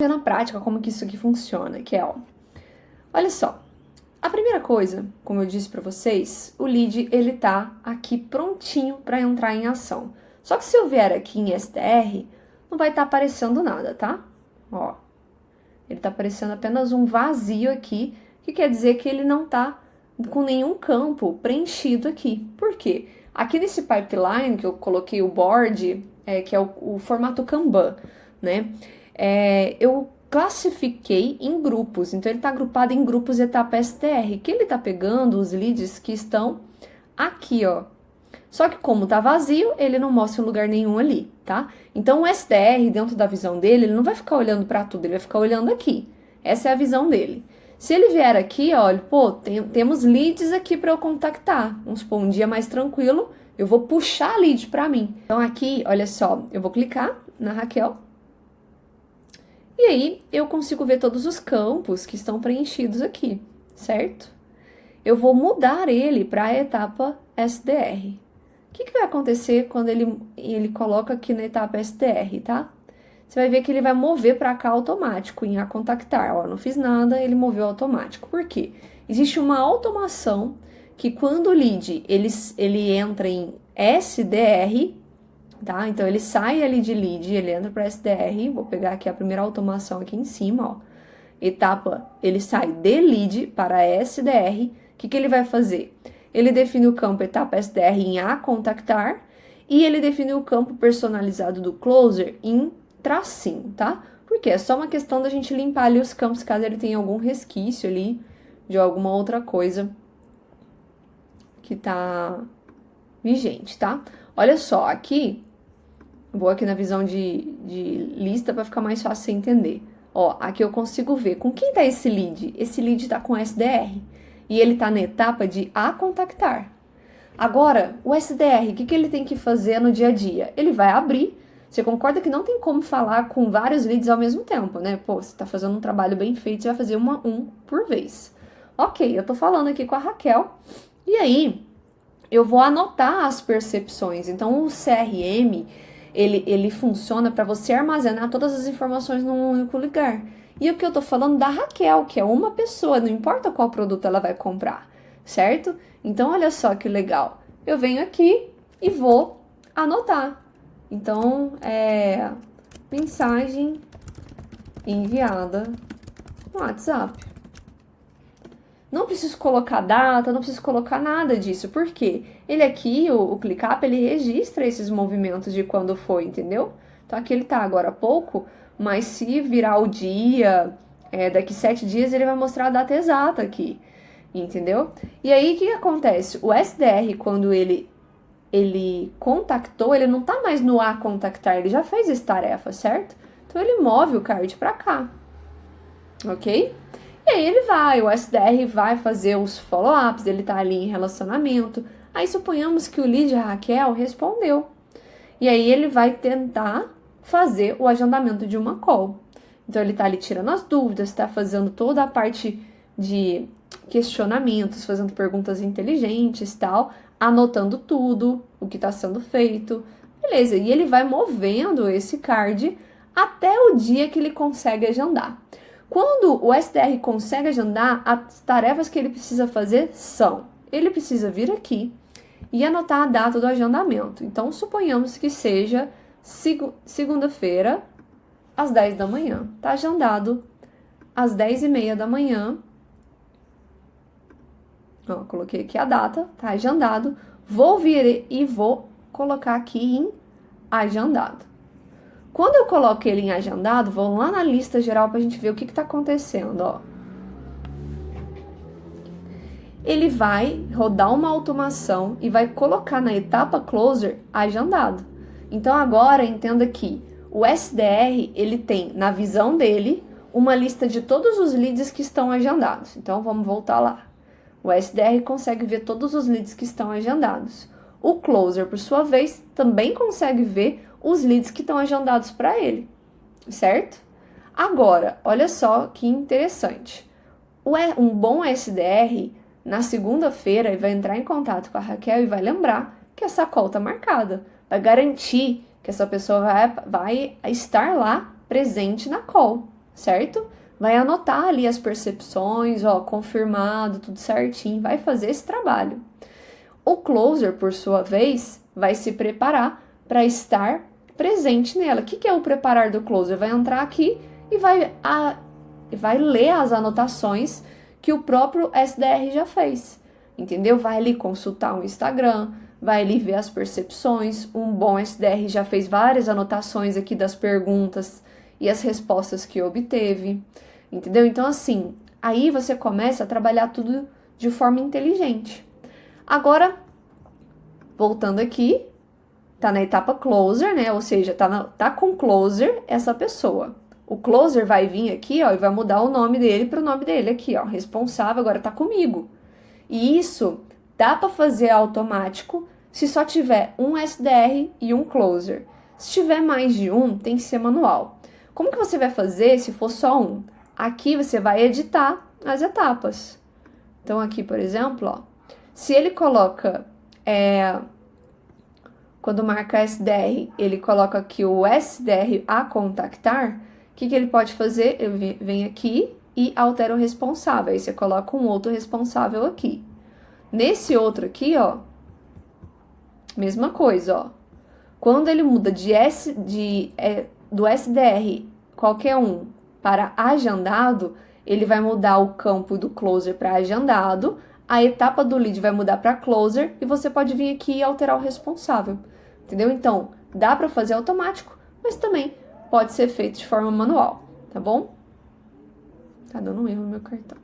Na prática como que isso aqui funciona, que é, ó, olha só, a primeira coisa, como eu disse para vocês, o lead ele tá aqui prontinho para entrar em ação. Só que se eu vier aqui em STR, não vai estar aparecendo nada, tá? Ó, ele tá aparecendo apenas um vazio aqui, que quer dizer que ele não tá com nenhum campo preenchido aqui. Por quê? Aqui nesse pipeline que eu coloquei o board, que é o formato Kanban, né? Eu classifiquei em grupos, então ele está agrupado em grupos etapa STR, que ele está pegando os leads que estão aqui, ó. Só que como tá vazio, ele não mostra em lugar nenhum ali, tá? Então o STR, dentro da visão dele, ele não vai ficar olhando para tudo, ele vai ficar olhando aqui. Essa é a visão dele. Se ele vier aqui, olha, pô, temos leads aqui para eu contactar. Vamos supor, um dia mais tranquilo, eu vou puxar lead para mim. Então aqui, olha só, eu vou clicar na Raquel. E aí, eu consigo ver todos os campos que estão preenchidos aqui, certo? Eu vou mudar ele para a etapa SDR. O que vai acontecer quando ele coloca aqui na etapa SDR, tá? Você vai ver que ele vai mover para cá automático, em a contactar. Ó, não fiz nada, ele moveu automático. Por quê? Existe uma automação que quando o lead ele entra em SDR, tá? Então ele sai ali de lead, ele entra para SDR, vou pegar aqui a primeira automação aqui em cima, ó. Etapa, ele sai de lead para SDR. O que ele vai fazer? Ele define o campo etapa SDR em a contactar e ele define o campo personalizado do closer em tracinho, tá? Porque é só uma questão da gente limpar ali os campos caso ele tenha algum resquício ali de alguma outra coisa que tá vigente, tá? Olha só, aqui vou aqui na visão de lista para ficar mais fácil você entender. Ó, aqui eu consigo ver com quem tá esse lead. Esse lead tá com SDR. E ele tá na etapa de a contactar. Agora, o SDR, o que ele tem que fazer no dia a dia? Ele vai abrir. Você concorda que não tem como falar com vários leads ao mesmo tempo, né? Pô, você tá fazendo um trabalho bem feito, você vai fazer um por vez. Ok, eu tô falando aqui com a Raquel. E aí, eu vou anotar as percepções. Então, o CRM... Ele funciona para você armazenar todas as informações num único lugar. E o que eu tô falando da Raquel, que é uma pessoa, não importa qual produto ela vai comprar, certo? Então, olha só que legal. Eu venho aqui e vou anotar. Então, mensagem enviada no WhatsApp. Não preciso colocar data, não preciso colocar nada disso. Por quê? Ele aqui, o ClickUp, ele registra esses movimentos de quando foi, entendeu? Então aqui ele tá agora há pouco, mas se virar o dia, daqui 7 dias, ele vai mostrar a data exata aqui, entendeu? E aí, o que acontece? O SDR, quando ele contactou, ele não tá mais no a contactar, ele já fez essa tarefa, certo? Então ele move o card pra cá, ok? E aí o SDR vai fazer os follow-ups, ele tá ali em relacionamento. Aí suponhamos que o lead Raquel respondeu. E aí ele vai tentar fazer o agendamento de uma call. Então ele tá ali tirando as dúvidas, tá fazendo toda a parte de questionamentos, fazendo perguntas inteligentes, tal, anotando tudo, o que tá sendo feito. Beleza, e ele vai movendo esse card até o dia que ele consegue agendar. Quando o SDR consegue agendar, as tarefas que ele precisa fazer são: ele precisa vir aqui e anotar a data do agendamento. Então, suponhamos que seja segunda-feira, às 10 da manhã. Tá agendado às 10h30 da manhã. Ó, coloquei aqui a data, tá agendado. Vou vir e vou colocar aqui em agendado. Quando eu coloco ele em agendado, vou lá na lista geral pra gente ver o que tá acontecendo, ó. Ele vai rodar uma automação e vai colocar na etapa closer agendado. Então agora entenda que o SDR, ele tem na visão dele uma lista de todos os leads que estão agendados. Então vamos voltar lá. O SDR consegue ver todos os leads que estão agendados. O closer, por sua vez, também consegue ver os leads que estão agendados para ele, certo? Agora, olha só que interessante. Um bom SDR, na segunda-feira, ele vai entrar em contato com a Raquel e vai lembrar que essa call está marcada. Vai garantir que essa pessoa vai estar lá presente na call, certo? Vai anotar ali as percepções, ó, confirmado, tudo certinho, vai fazer esse trabalho. O closer, por sua vez, vai se preparar para estar presente nela. O que é o preparar do closer? Vai entrar aqui e vai ler as anotações que o próprio SDR já fez, entendeu? Vai ali consultar o Instagram, vai ali ver as percepções. Um bom SDR já fez várias anotações aqui das perguntas e as respostas que obteve, entendeu? Então, assim, aí você começa a trabalhar tudo de forma inteligente. Agora, voltando aqui, tá na etapa closer, né? Ou seja, tá com closer essa pessoa. O closer vai vir aqui, ó, e vai mudar o nome dele para o nome dele aqui, ó. Responsável agora tá comigo. E isso dá para fazer automático se só tiver um SDR e um closer. Se tiver mais de um, tem que ser manual. Como que você vai fazer se for só um? Aqui você vai editar as etapas. Então aqui, por exemplo, ó, se ele coloca, quando marca SDR, ele coloca aqui o SDR a contactar, o que ele pode fazer? Ele vem aqui e altera o responsável. Aí você coloca um outro responsável aqui. Nesse outro aqui, ó, mesma coisa, ó. Quando ele muda do SDR qualquer um para agendado, ele vai mudar o campo do closer para agendado, a etapa do lead vai mudar para closer e você pode vir aqui e alterar o responsável, entendeu? Então, dá para fazer automático, mas também pode ser feito de forma manual, tá bom? Tá dando um erro no meu cartão.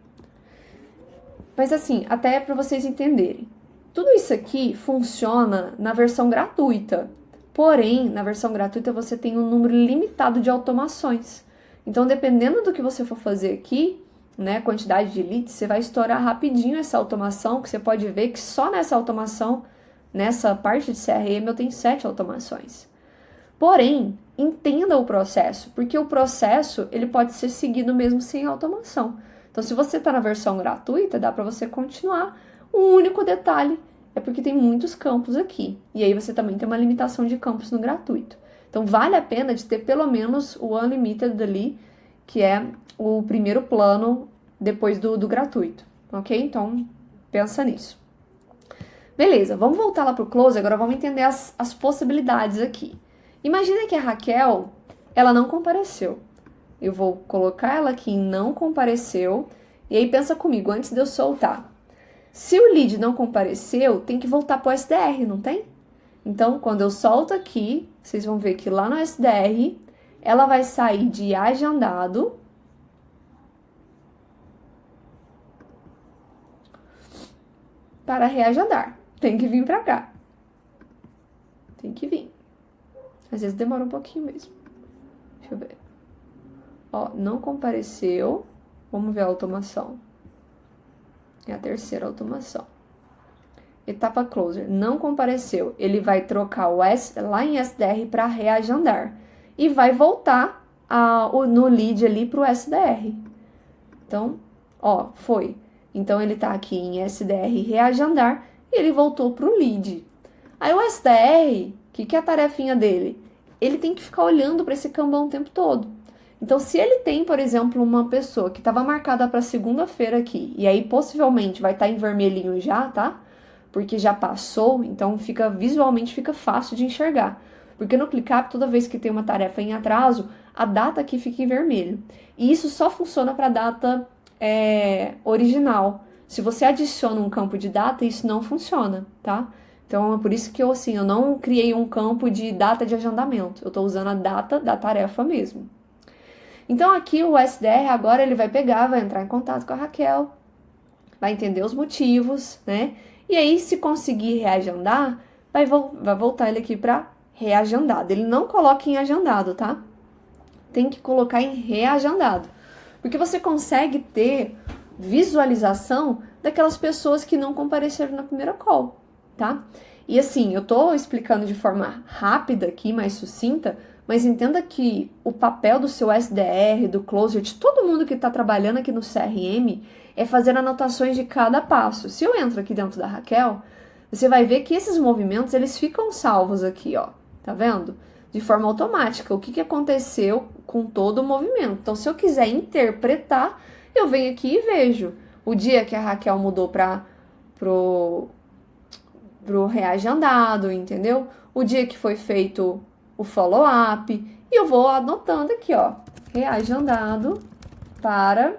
Mas assim, até para vocês entenderem, tudo isso aqui funciona na versão gratuita. Porém, na versão gratuita você tem um número limitado de automações. Então, dependendo do que você for fazer aqui, né, quantidade de leads, você vai estourar rapidinho essa automação, que você pode ver que só nessa automação, nessa parte de CRM, eu tenho 7 automações. Porém, entenda o processo, porque o processo ele pode ser seguido mesmo sem automação. Então, se você está na versão gratuita, dá para você continuar. Um único detalhe é porque tem muitos campos aqui. E aí você também tem uma limitação de campos no gratuito. Então, vale a pena de ter pelo menos o Unlimited ali, que é o primeiro plano depois do gratuito, ok? Então, pensa nisso. Beleza, vamos voltar lá pro close, agora vamos entender as possibilidades aqui. Imagina que a Raquel, ela não compareceu. Eu vou colocar ela aqui em não compareceu, e aí pensa comigo, antes de eu soltar. Se o lead não compareceu, tem que voltar pro SDR, não tem? Então, quando eu solto aqui, vocês vão ver que lá no SDR, ela vai sair de agendado para reagendar. Tem que vir para cá. Tem que vir. Às vezes demora um pouquinho mesmo. Deixa eu ver. Ó, não compareceu. Vamos ver a automação. É a terceira automação. Etapa closer. Não compareceu. Ele vai trocar o S lá em SDR para reagendar. E vai voltar no lead ali para o SDR. Então, ó, foi. Então, ele tá aqui em SDR reagendar e ele voltou para o lead. Aí, o SDR, o que é a tarefinha dele? Ele tem que ficar olhando para esse Kanban o tempo todo. Então, se ele tem, por exemplo, uma pessoa que estava marcada para segunda-feira aqui, e aí possivelmente vai estar em vermelhinho já, tá? Porque já passou, então visualmente fica fácil de enxergar. Porque no ClickUp, toda vez que tem uma tarefa em atraso, a data aqui fica em vermelho. E isso só funciona para a data original. Se você adiciona um campo de data, isso não funciona, tá? Então, é por isso que eu não criei um campo de data de agendamento. Eu estou usando a data da tarefa mesmo. Então, aqui o SDR agora ele vai pegar, vai entrar em contato com a Raquel, vai entender os motivos, né? E aí, se conseguir reagendar, vai voltar ele aqui para reagendado. Ele não coloca em agendado, tá? Tem que colocar em reagendado. Porque você consegue ter visualização daquelas pessoas que não compareceram na primeira call, tá? E assim, eu tô explicando de forma rápida aqui, mais sucinta, mas entenda que o papel do seu SDR, do closer, de todo mundo que está trabalhando aqui no CRM, é fazer anotações de cada passo. Se eu entro aqui dentro da Raquel, você vai ver que esses movimentos, eles ficam salvos aqui, ó. Tá vendo? De forma automática. O que aconteceu com todo o movimento. Então, se eu quiser interpretar, eu venho aqui e vejo o dia que a Raquel mudou pro reagendado, entendeu? O dia que foi feito o follow-up. E eu vou anotando aqui, ó, reagendado para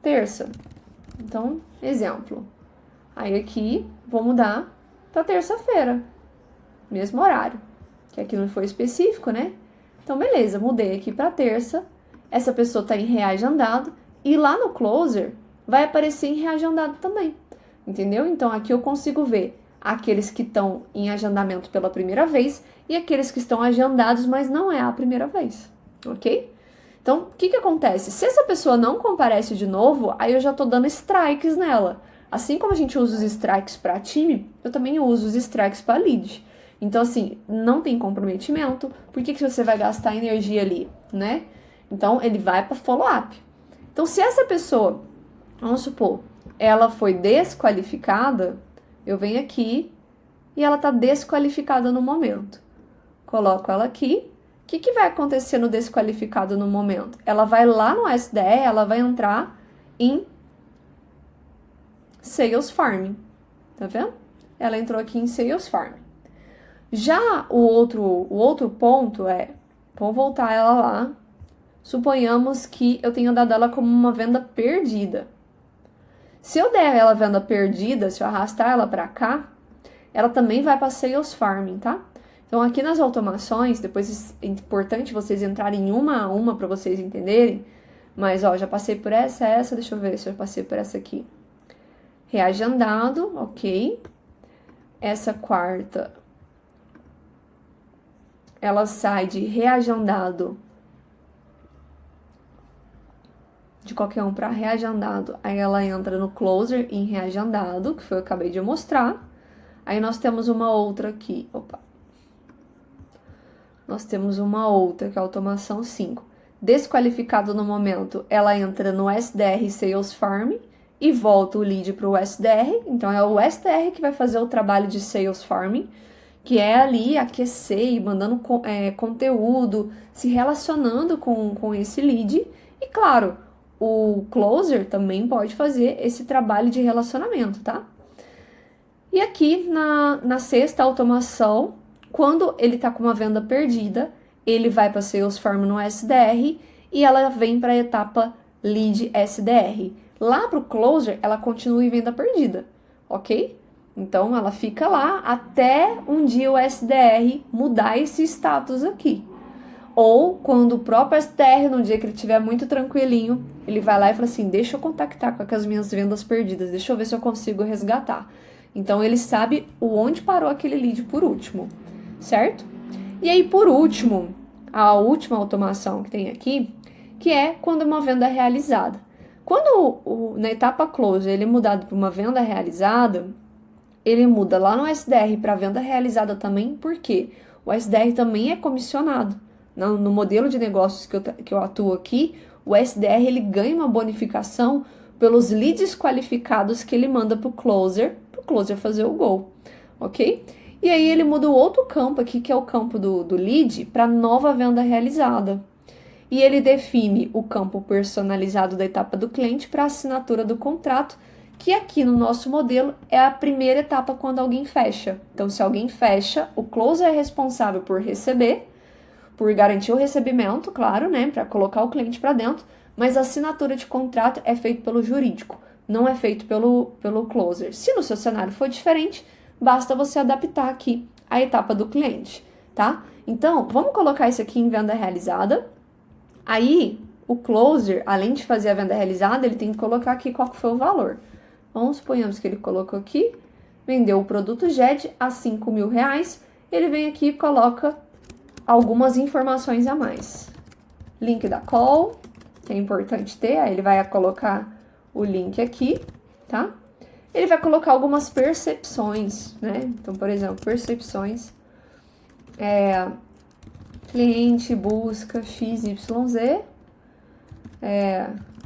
terça. Então, exemplo. Aí aqui, vou mudar para terça-feira. Mesmo horário. Que aqui não foi específico, né? Então, beleza, mudei aqui para terça. Essa pessoa tá em reagendado. E lá no closer, vai aparecer em reagendado também. Entendeu? Então, aqui eu consigo ver aqueles que estão em agendamento pela primeira vez e aqueles que estão agendados, mas não é a primeira vez. Ok? Então, o que acontece? Se essa pessoa não comparece de novo, aí eu já tô dando strikes nela. Assim como a gente usa os strikes para time, eu também uso os strikes para lead. Então, assim, não tem comprometimento. Por que você vai gastar energia ali, né? Então, ele vai para follow-up. Então, se essa pessoa, vamos supor, ela foi desqualificada, eu venho aqui e ela tá desqualificada no momento. Coloco ela aqui. O que vai acontecer no desqualificado no momento? Ela vai lá no SDR, ela vai entrar em Sales Farming. Tá vendo? Ela entrou aqui em Sales Farming. Já o outro ponto é, vamos voltar ela lá. Suponhamos que eu tenha dado ela como uma venda perdida. Se eu der ela venda perdida, se eu arrastar ela para cá, ela também vai para Sales Farming, tá? Então, aqui nas automações, depois é importante vocês entrarem uma a uma para vocês entenderem. Mas, ó, já passei por essa, deixa eu ver se eu passei por essa aqui. Reagendado, ok. Essa quarta, ela sai de reagendado, de qualquer um para reagendado. Aí ela entra no closer em reagendado, que foi o que eu acabei de mostrar. Aí nós temos uma outra aqui, Nós temos uma outra, que é a automação 5. Desqualificado no momento, ela entra no SDR Sales Farm e volta o lead para o SDR. Então, é o SDR que vai fazer o trabalho de Sales Farming, que é ali aquecer e mandando conteúdo, se relacionando com esse lead. E, claro, o closer também pode fazer esse trabalho de relacionamento, tá? E aqui, na sexta automação, quando ele está com uma venda perdida, ele vai para Sales Farm no SDR e ela vem para a etapa Lead SDR. Lá para o Closer, ela continua em venda perdida, ok? Então, ela fica lá até um dia o SDR mudar esse status aqui. Ou quando o próprio SDR, no dia que ele estiver muito tranquilinho, ele vai lá e fala assim, deixa eu contactar com as minhas vendas perdidas, deixa eu ver se eu consigo resgatar. Então, ele sabe onde parou aquele lead por último. Certo? E aí, por último, a última automação que tem aqui, que é quando uma venda é realizada. Quando na etapa close ele é mudado para uma venda realizada, ele muda lá no SDR para venda realizada também, porque o SDR também é comissionado. No modelo de negócios que eu atuo aqui, o SDR ele ganha uma bonificação pelos leads qualificados que ele manda para o closer fazer o gol, ok? E aí ele muda o outro campo aqui, que é o campo do lead, para nova venda realizada. E ele define o campo personalizado da etapa do cliente para assinatura do contrato, que aqui no nosso modelo é a primeira etapa quando alguém fecha. Então, se alguém fecha, o closer é responsável por receber, por garantir o recebimento, claro, né, para colocar o cliente para dentro, mas a assinatura de contrato é feita pelo jurídico, não é feito pelo closer. Se no seu cenário for diferente, basta você adaptar aqui a etapa do cliente, tá? Então, vamos colocar isso aqui em venda realizada. Aí, o closer, além de fazer a venda realizada, ele tem que colocar aqui qual que foi o valor. Vamos suponhamos que ele colocou aqui, vendeu o produto GED a R$5.000, ele vem aqui e coloca algumas informações a mais. Link da call, que é importante ter, aí ele vai colocar o link aqui, tá? Ele vai colocar algumas percepções, né? Então, por exemplo, percepções, cliente busca XYZ,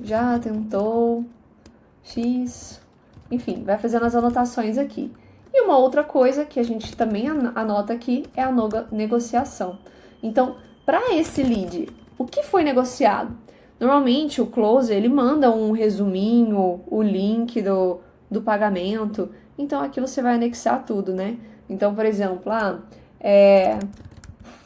já tentou X, enfim, vai fazendo as anotações aqui. E uma outra coisa que a gente também anota aqui é a negociação. Então, para esse lead o que foi negociado? Normalmente o closer ele manda um resuminho, o link do pagamento. Então aqui você vai anexar tudo, né? Então, por exemplo,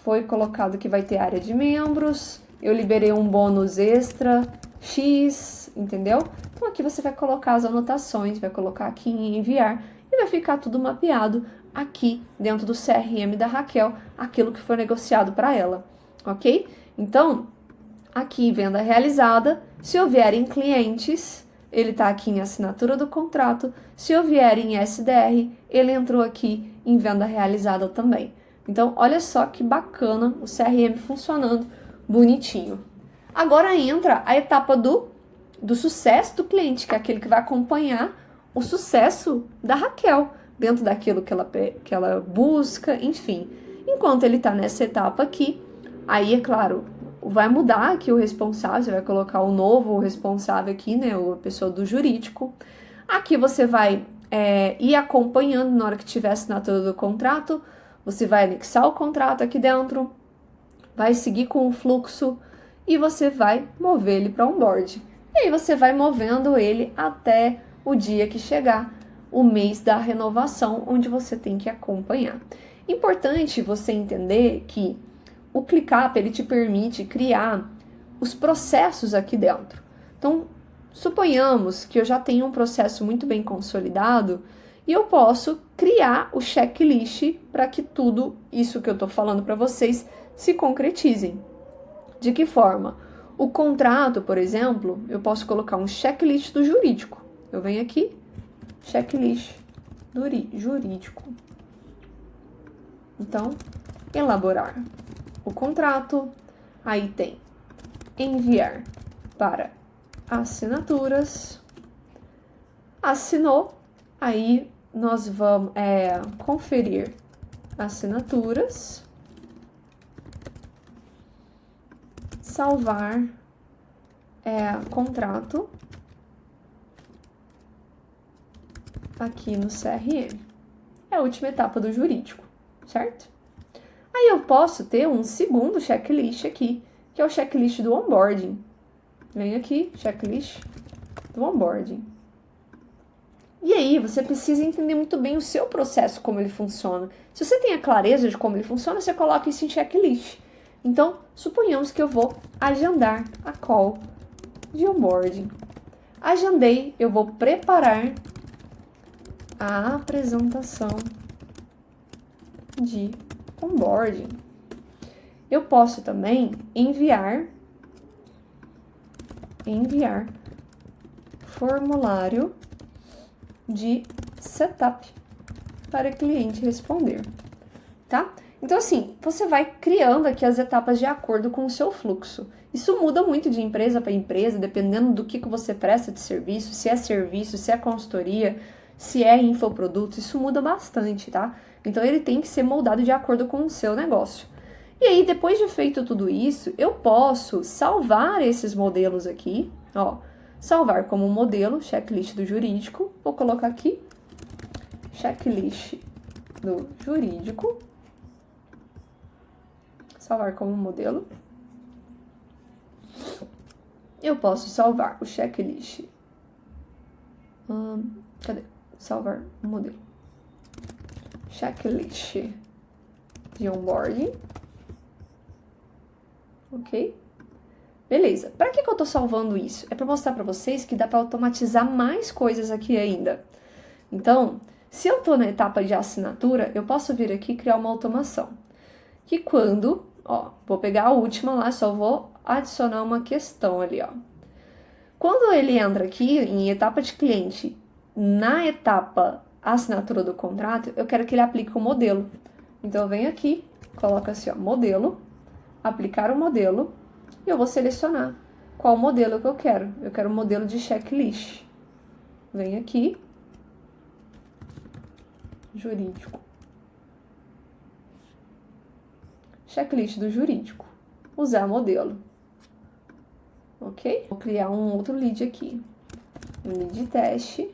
foi colocado que vai ter área de membros, eu liberei um bônus extra X, entendeu? Então aqui você vai colocar as anotações, vai colocar aqui em enviar e vai ficar tudo mapeado aqui dentro do CRM da Raquel, aquilo que foi negociado para ela, ok? Então, aqui venda realizada, se houverem clientes, ele está aqui em assinatura do contrato, se houver em SDR, ele entrou aqui em venda realizada também. Então, olha só que bacana o CRM funcionando bonitinho. Agora entra a etapa do sucesso do cliente, que é aquele que vai acompanhar o sucesso da Raquel, dentro daquilo que ela busca, enfim. Enquanto ele está nessa etapa aqui, aí, é claro, vai mudar aqui o responsável, você vai colocar o novo responsável aqui, né, a pessoa do jurídico. Aqui você vai ir acompanhando na hora que tiver assinatura do contrato, você vai anexar o contrato aqui dentro, vai seguir com o fluxo e você vai mover ele para onboard. E aí você vai movendo ele até o dia que chegar o mês da renovação, onde você tem que acompanhar. Importante você entender que o ClickUp, ele te permite criar os processos aqui dentro. Então, suponhamos que eu já tenho um processo muito bem consolidado e eu posso criar o checklist para que tudo isso que eu estou falando para vocês se concretizem. De que forma? O contrato, por exemplo, eu posso colocar um checklist do jurídico. Eu venho aqui, checklist do jurídico. Então, elaborar o contrato, aí tem enviar para assinaturas, assinou, aí nós vamos conferir assinaturas, salvar contrato aqui no CRM. É a última etapa do jurídico, certo? Aí eu posso ter um segundo checklist aqui, que é o checklist do onboarding. Venho aqui, checklist do onboarding. E aí você precisa entender muito bem o seu processo, como ele funciona. Se você tem a clareza de como ele funciona, você coloca isso em checklist. Então, suponhamos que eu vou agendar a call de onboarding. Agendei, eu vou preparar a apresentação de onboarding. Eu posso também enviar formulário de setup para o cliente responder, tá? Então, assim, você vai criando aqui as etapas de acordo com o seu fluxo. Isso muda muito de empresa para empresa, dependendo do que você presta de serviço, se é consultoria, se é infoproduto, isso muda bastante, tá? Então, ele tem que ser moldado de acordo com o seu negócio. E aí, depois de feito tudo isso, eu posso salvar esses modelos aqui, ó, salvar como modelo, checklist do jurídico, vou colocar aqui, checklist do jurídico, salvar como modelo. Eu posso salvar o checklist, salvar o modelo, checklist de onboarding, ok? Beleza, para que eu tô salvando isso? É para mostrar para vocês que dá para automatizar mais coisas aqui ainda. Então, se eu tô na etapa de assinatura, eu posso vir aqui e criar uma automação. Que quando, ó, vou pegar a última lá, só vou adicionar uma questão ali, ó. Quando ele entra aqui em etapa de cliente, na etapa assinatura do contrato, eu quero que ele aplique o modelo. Então, eu venho aqui, coloco assim, ó, modelo, aplicar o modelo, e eu vou selecionar qual modelo que eu quero. Eu quero o modelo de checklist. Venho aqui, jurídico. Checklist do jurídico. Usar modelo. Ok? Vou criar um outro lead aqui. Um lead teste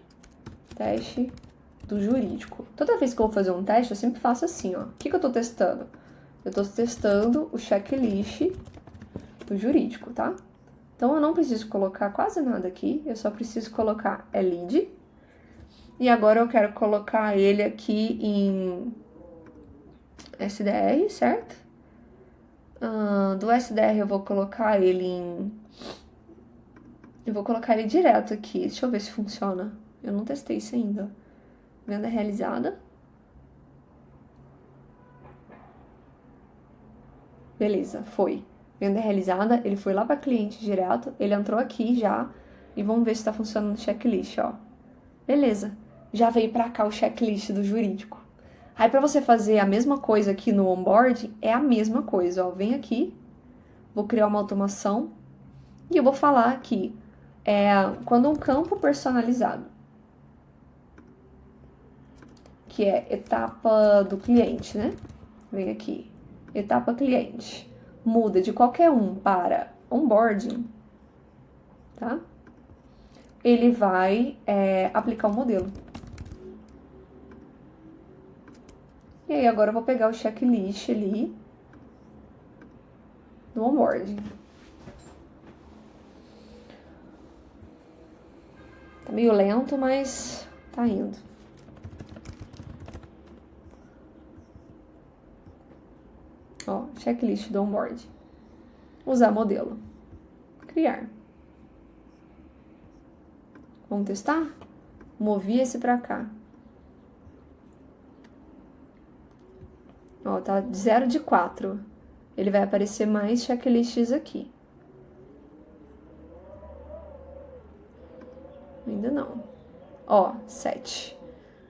do jurídico. Toda vez que eu vou fazer um teste, eu sempre faço assim, ó. O que eu tô testando? Eu tô testando o checklist do jurídico, tá? Então, eu não preciso colocar quase nada aqui, eu só preciso colocar lead. E agora eu quero colocar ele aqui em SDR, certo? Do SDR eu vou colocar ele em... Eu vou colocar ele direto aqui, deixa eu ver se funciona. Eu não testei isso ainda. Venda realizada. Beleza, foi. Venda realizada, ele foi lá para cliente direto, ele entrou aqui já, e vamos ver se está funcionando o checklist, ó. Beleza, já veio para cá o checklist do jurídico. Aí para você fazer a mesma coisa aqui no onboard, é a mesma coisa, ó. Vem aqui, vou criar uma automação, e eu vou falar aqui, quando um campo personalizado, que é etapa do cliente, né? Vem aqui, etapa cliente. Muda de qualquer um para onboarding, tá? Ele vai aplicar o modelo. E aí agora eu vou pegar o checklist ali do onboarding. Tá meio lento, mas tá indo. Ó, checklist do onboard. Usar modelo. Criar. Vamos testar? Movi esse pra cá. Ó, tá 0 de 4. Ele vai aparecer mais checklists aqui. Ainda não. Ó, 7.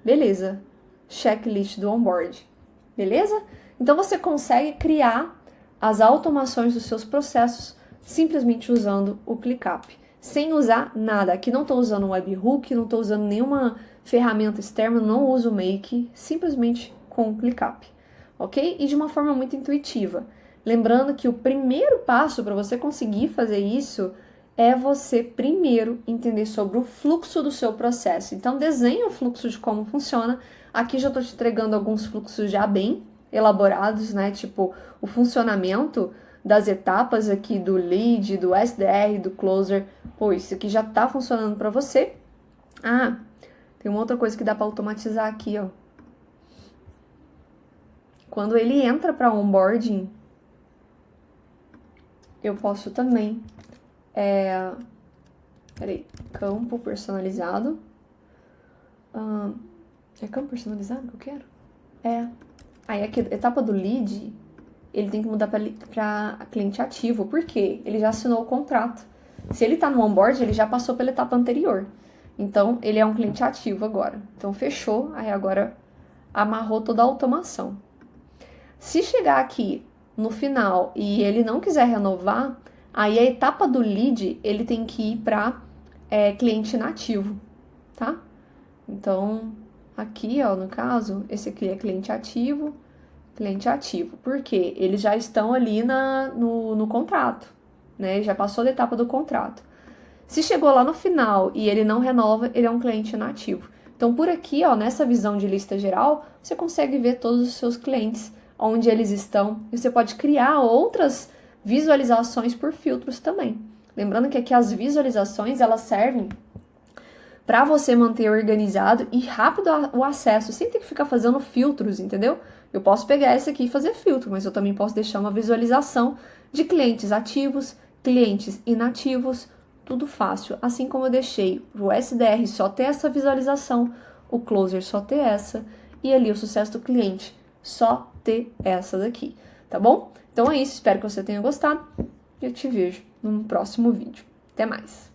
Beleza. Checklist do onboard. Beleza? Então, você consegue criar as automações dos seus processos simplesmente usando o ClickUp, sem usar nada. Aqui não estou usando um webhook, não estou usando nenhuma ferramenta externa, não uso o Make, simplesmente com o ClickUp, ok? E de uma forma muito intuitiva. Lembrando que o primeiro passo para você conseguir fazer isso é você primeiro entender sobre o fluxo do seu processo. Então, desenhe o fluxo de como funciona. Aqui já estou te entregando alguns fluxos já bem elaborados, né? Tipo, o funcionamento das etapas aqui do lead, do SDR, do closer. Pô, isso aqui já tá funcionando para você. Ah, tem uma outra coisa que dá para automatizar aqui, ó. Quando ele entra para onboarding, eu posso também peraí, campo personalizado. É campo personalizado que eu quero? Aí aqui, etapa do lead, ele tem que mudar para cliente ativo. Por quê? Ele já assinou o contrato. Se ele tá no onboard, ele já passou pela etapa anterior. Então, ele é um cliente ativo agora. Então, fechou. Aí agora amarrou toda a automação. Se chegar aqui no final e ele não quiser renovar, aí a etapa do lead, ele tem que ir para cliente inativo, tá? Então, aqui, ó, no caso, esse aqui é cliente ativo. Por quê? Eles já estão ali no contrato, né? Já passou da etapa do contrato. Se chegou lá no final e ele não renova, ele é um cliente inativo. Então, por aqui, ó, nessa visão de lista geral, você consegue ver todos os seus clientes, onde eles estão. E você pode criar outras visualizações por filtros também. Lembrando que aqui as visualizações, elas servem para você manter organizado e rápido o acesso, sem ter que ficar fazendo filtros, entendeu? Eu posso pegar esse aqui e fazer filtro, mas eu também posso deixar uma visualização de clientes ativos, clientes inativos, tudo fácil. Assim como eu deixei o SDR só ter essa visualização, o Closer só ter essa, e ali o sucesso do cliente só ter essa daqui, tá bom? Então é isso, espero que você tenha gostado e eu te vejo no próximo vídeo. Até mais!